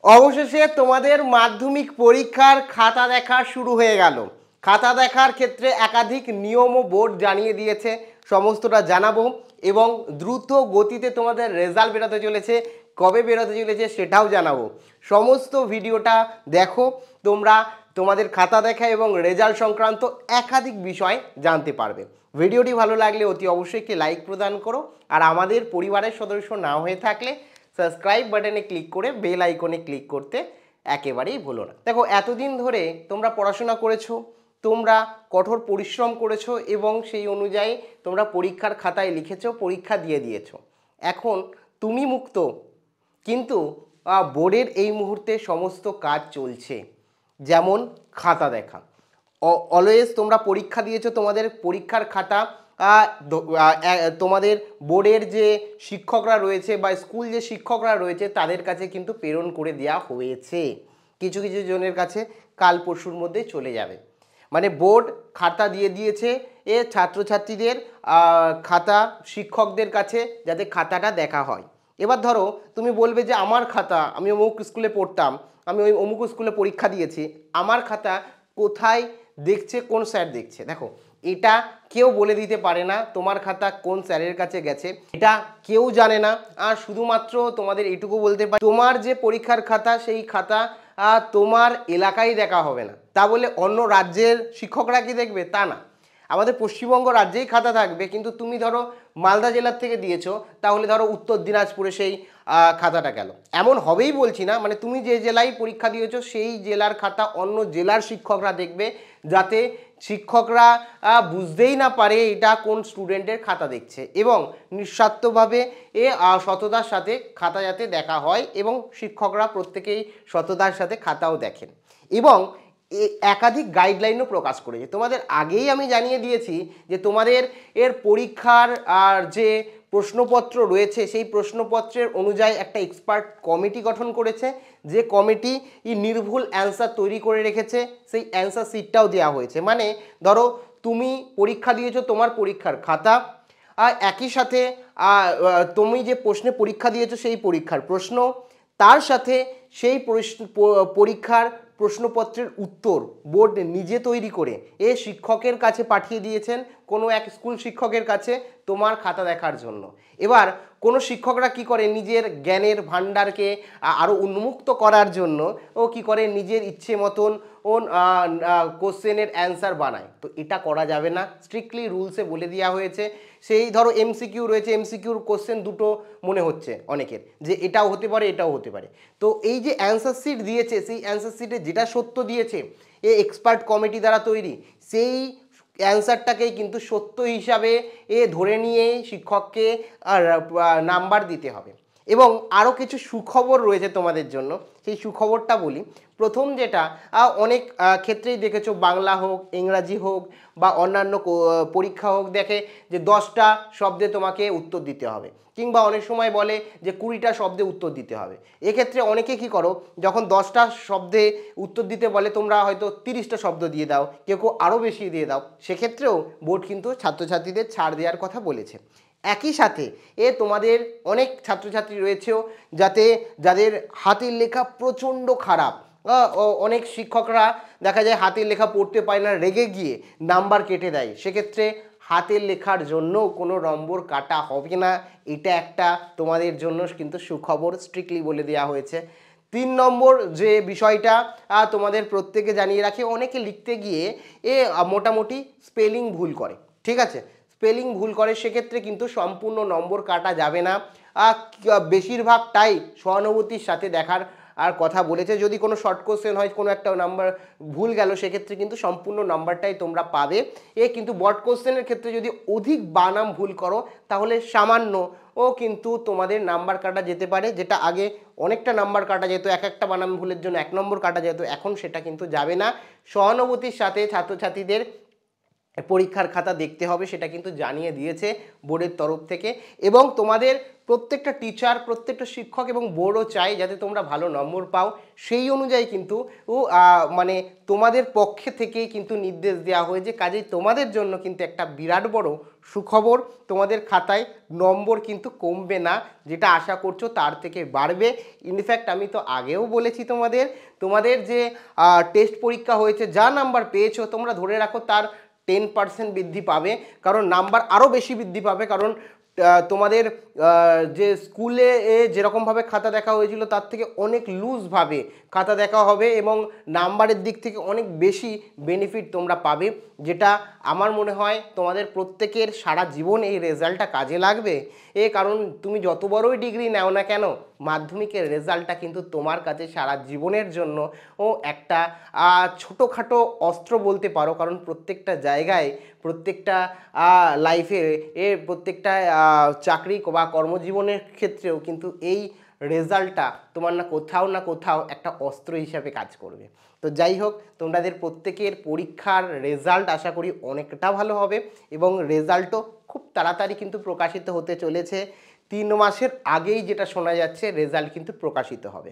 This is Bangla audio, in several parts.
অবশেষে তোমাদের মাধ্যমিক পরীক্ষার খাতা দেখা শুরু হয়ে গেল। খাতা দেখার ক্ষেত্রে একাধিক নিয়ম ও বোর্ড জানিয়ে দিয়েছে, সমস্তটা জানাবো এবং দ্রুত গতিতে তোমাদের রেজাল্ট বেরোতে চলেছে, কবে বেরোতে চলেছে সেটাও জানাবো। সমস্ত ভিডিওটা দেখো, তোমরা তোমাদের খাতা দেখা এবং রেজাল্ট সংক্রান্ত একাধিক বিষয় জানতে পারবে। ভিডিওটি ভালো লাগলে অতি অবশ্যই একটি লাইক প্রদান করো, আর আমাদের পরিবারের সদস্য না হয়ে থাকলে সাবস্ক্রাইব বাটনে ক্লিক করে বেল আইকনে ক্লিক করতে একেবারেই ভুলো না। দেখো, এতদিন ধরে তোমরা পড়াশোনা করেছো, তোমরা কঠোর পরিশ্রম করেছো এবং সেই অনুযায়ী তোমরা পরীক্ষার খাতায় লিখেছো, পরীক্ষা দিয়ে দিয়েছো। এখন তুমি মুক্ত, কিন্তু বোর্ডের এই মুহূর্তে সমস্ত কাজ চলছে, যেমন খাতা দেখা। অলওয়েজ তোমরা পরীক্ষা দিয়েছো, তোমাদের পরীক্ষার খাতা তোমাদের বোর্ডের যে শিক্ষকরা রয়েছে বা স্কুল যে শিক্ষকরা রয়েছে তাদের কাছে কিন্তু প্রেরণ করে দেওয়া হয়েছে। কিছু কিছু জনের কাছে কাল পরশুর মধ্যে চলে যাবে। মানে বোর্ড খাতা দিয়ে দিয়েছে এ ছাত্রছাত্রীদের খাতা শিক্ষকদের কাছে, যাতে খাতাটা দেখা হয়। এবার ধরো তুমি বলবে যে আমার খাতা, আমি অমুক স্কুলে পড়তাম, আমি ওই অমুক স্কুলে পরীক্ষা দিয়েছি, আমার খাতা কোথায় দেখছে, কোন স্যার দেখছে? দেখো, এটা কেউ বলে দিতে পারে না তোমার খাতা কোন স্যারের কাছে গেছে, এটা কেউ জানে না। আর শুধুমাত্র তোমাদের এইটুকু বলতে পারি, তোমার যে পরীক্ষার খাতা সেই খাতা তোমার এলাকায় দেখা হবে না। তা বলে অন্য রাজ্যের শিক্ষকরা কি দেখবে? তা না, আমাদের পশ্চিমবঙ্গ রাজ্যেই খাতা থাকবে। কিন্তু তুমি ধরো মালদা জেলার থেকে দিয়েছো, তাহলে ধরো উত্তর দিনাজপুরে সেই খাতাটা গেল, এমন হবেই বলছি না। মানে তুমি যে জেলায় পরীক্ষা দিয়েছো সেই জেলার খাতা অন্য জেলার শিক্ষকরা দেখবে, যাতে শিক্ষকরা বুঝতেই না পারে এটা কোন স্টুডেন্টের খাতা দেখছে, এবং নিঃস্বার্থভাবে সততার সাথে খাতা যাতে দেখা হয় এবং শিক্ষকরা প্রত্যেকেই সততার সাথে খাতাও দেখেন। এবং একাধিক গাইডলাইনও প্রকাশ করেছে। তোমাদের আগেই আমি জানিয়ে দিয়েছি যে তোমাদের এর পরীক্ষার আর যে প্রশ্নপত্র রয়েছে সেই প্রশ্নপত্রের অনুযায়ী একটা এক্সপার্ট কমিটি গঠন করেছে, যে কমিটি নির্ভুল অ্যান্সার তৈরি করে রেখেছে, সেই অ্যান্সার শিটটাও দেওয়া হয়েছে। মানে ধরো তুমি পরীক্ষা দিয়েছো, তোমার পরীক্ষার খাতা, আর একই সাথে তুমি যে প্রশ্নে পরীক্ষা দিয়েছো সেই পরীক্ষার প্রশ্ন, তার সাথে সেই পরীক্ষার প্রশ্নপত্রের উত্তর বোর্ড নিজে তৈরি করে শিক্ষকের কাছে পাঠিয়ে দিয়েছেন, কোনো এক স্কুল শিক্ষকের কাছে তোমার খাতা দেখার জন্য। এবার কোনো শিক্ষকরা কি করে, নিজের জ্ঞানের ভাণ্ডারকে আরও উন্মুক্ত করার জন্য কি করে, নিজের ইচ্ছে মতন কোশ্চেনের অ্যান্সার বানায়। তো এটা করা যাবে না, স্ট্রিক্টলি রুলসে বলে দেওয়া হয়েছে। সেই ধরো এমসিকিউ রয়েছে, এমসিকিউর কোশ্চেন দুটো মনে হচ্ছে অনেকের যে এটাও হতে পারে এটাও হতে পারে। তো এই যে অ্যান্সার শিট দিয়েছে, সেই অ্যান্সার শিটে যেটা সত্য দিয়েছে এক্সপার্ট কমিটি দ্বারা তৈরি, সেই অ্যান্সারটাকেই কিন্তু সত্য হিসাবে ধরে নিয়ে শিক্ষককে নাম্বার দিতে হবে। এবং আরও কিছু সুখবর রয়েছে তোমাদের জন্য, সেই সুখবরটা বলি। প্রথম যেটা, অনেক ক্ষেত্রেই দেখেছো, বাংলা হোক, ইংরাজি হোক বা অন্যান্য পরীক্ষা হোক, দেখে যে 10টা শব্দে তোমাকে উত্তর দিতে হবে, কিংবা অনেক সময় বলে যে 20টা শব্দে উত্তর দিতে হবে। এক্ষেত্রে অনেকে কি করো, যখন 10টা শব্দে উত্তর দিতে বলে তোমরা হয়তো 30টা শব্দ দিয়ে দাও, কেউ কেউ আরও বেশি দিয়ে দাও। সেক্ষেত্রেও বোর্ড কিন্তু ছাত্রছাত্রীদের ছাড় দেওয়ার কথা বলেছে। একই সাথে তোমাদের অনেক ছাত্রছাত্রী রয়েছেও যাদের হাতের লেখা প্রচণ্ড খারাপ। অনেক শিক্ষকরা দেখা যায় হাতের লেখা পড়তে পারে না, রেগে গিয়ে নাম্বার কেটে দেয়। সেক্ষেত্রে হাতের লেখার জন্য কোনো নম্বর কাটা হবে না, এটা একটা তোমাদের জন্য কিন্তু সুখবর, স্ট্রিক্টলি বলে দেওয়া হয়েছে। 3 নম্বর যে বিষয়টা তোমাদের প্রত্যেকে জানিয়ে রাখি, অনেকে লিখতে গিয়ে মোটামুটি স্পেলিং ভুল করে, ঠিক আছে, স্পেলিং ভুল করে, সেক্ষেত্রে কিন্তু সম্পূর্ণ নম্বর কাটা যাবে না। বেশিরভাগটাই সহানুভূতির সাথে দেখার আর কথা বলেছে। যদি কোনো শর্ট কোশ্চেন হয়, কোনো একটা নাম্বার ভুল গেল, সেক্ষেত্রে কিন্তু সম্পূর্ণ নাম্বারটাই তোমরা পাবে। কিন্তু বড কোশ্চেনের ক্ষেত্রে যদি অধিক বানাম ভুল করো, তাহলে সামান্য কিন্তু তোমাদের নাম্বার কাটা যেতে পারে। যেটা আগে অনেকটা নাম্বার কাটা যেত, একটা বানাম ভুলের জন্য 1 নম্বর কাটা যেত, এখন সেটা কিন্তু যাবে না। সহানুভূতির সাথে ছাত্রছাত্রীদের পরীক্ষার খাতা দেখতে হবে, সেটা কিন্তু জানিয়ে দিয়েছে বোর্ডের তরফ থেকে। এবং তোমাদের প্রত্যেকটা টিচার, প্রত্যেকটা শিক্ষক এবং বোর্ডও চাই যাতে তোমরা ভালো নম্বর পাও, সেই অনুযায়ী কিন্তু মানে তোমাদের পক্ষে থেকেই কিন্তু নির্দেশ দেওয়া হয়েছে। কাজেই তোমাদের জন্য কিন্তু একটা বিরাট বড় সুখবর, তোমাদের খাতায় নম্বর কিন্তু কমবে না, যেটা আশা করছো তার থেকে বাড়বে। ইনফ্যাক্ট আমি তো আগেও বলেছি তোমাদের যে টেস্ট পরীক্ষা হয়েছে, যা নাম্বার পেয়েছো তোমরা ধরে রাখো তার 10% বৃদ্ধি পাবে, কারণ নাম্বার আরও বেশি বৃদ্ধি পাবে। কারণ তোমাদের যে স্কুলে যেরকমভাবে খাতা দেখা হয়েছিল তার থেকে অনেক লুজভাবে খাতা দেখা হবে এবং নাম্বারের দিক থেকে অনেক বেশি বেনিফিট তোমরা পাবে, যেটা আমার মনে হয় তোমাদের প্রত্যেকের সারা জীবন এই রেজাল্টটা কাজে লাগবে। কারণ তুমি যত বড়ই ডিগ্রি নাও না কেন, মাধ্যমিকের রেজাল্টটা কিন্তু তোমার কাছে সারা জীবনের জন্য একটা ছোটোখাটো অস্ত্র বলতে পারো। কারণ প্রত্যেকটা জায়গায়, প্রত্যেকটা লাইফে, প্রত্যেকটা চাকরি বা কর্মজীবনের ক্ষেত্রেও কিন্তু এই রেজাল্টটা তোমার না কোথাও একটা অস্ত্র হিসাবে কাজ করবে। তো যাই হোক, তোমাদের প্রত্যেকের পরীক্ষার রেজাল্ট আশা করি অনেকটা ভালো হবে এবং রেজাল্টও খুব তাড়াতাড়ি কিন্তু প্রকাশিত হতে চলেছে। 3 মাসের আগেই যেটা শোনা যাচ্ছে রেজাল্ট কিন্তু প্রকাশিত হবে।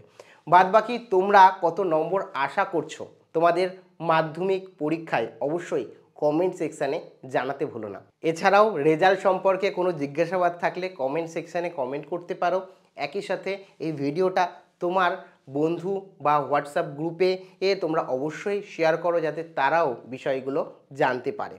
বাদবাকি তোমরা কত নম্বর আশা করছো তোমাদের মাধ্যমিক পরীক্ষায় অবশ্যই কমেন্ট সেকশানে জানাতে ভুলো না। এছাড়াও রেজাল্ট সম্পর্কে কোনো জিজ্ঞাসাবাদ থাকলে কমেন্ট সেকশানে কমেন্ট করতে পারো। একই সাথে এই ভিডিওটা তোমার বন্ধু বা হোয়াটসঅ্যাপ গ্রুপে তোমরা অবশ্যই শেয়ার করো, যাতে তারাও বিষয়গুলো জানতে পারে।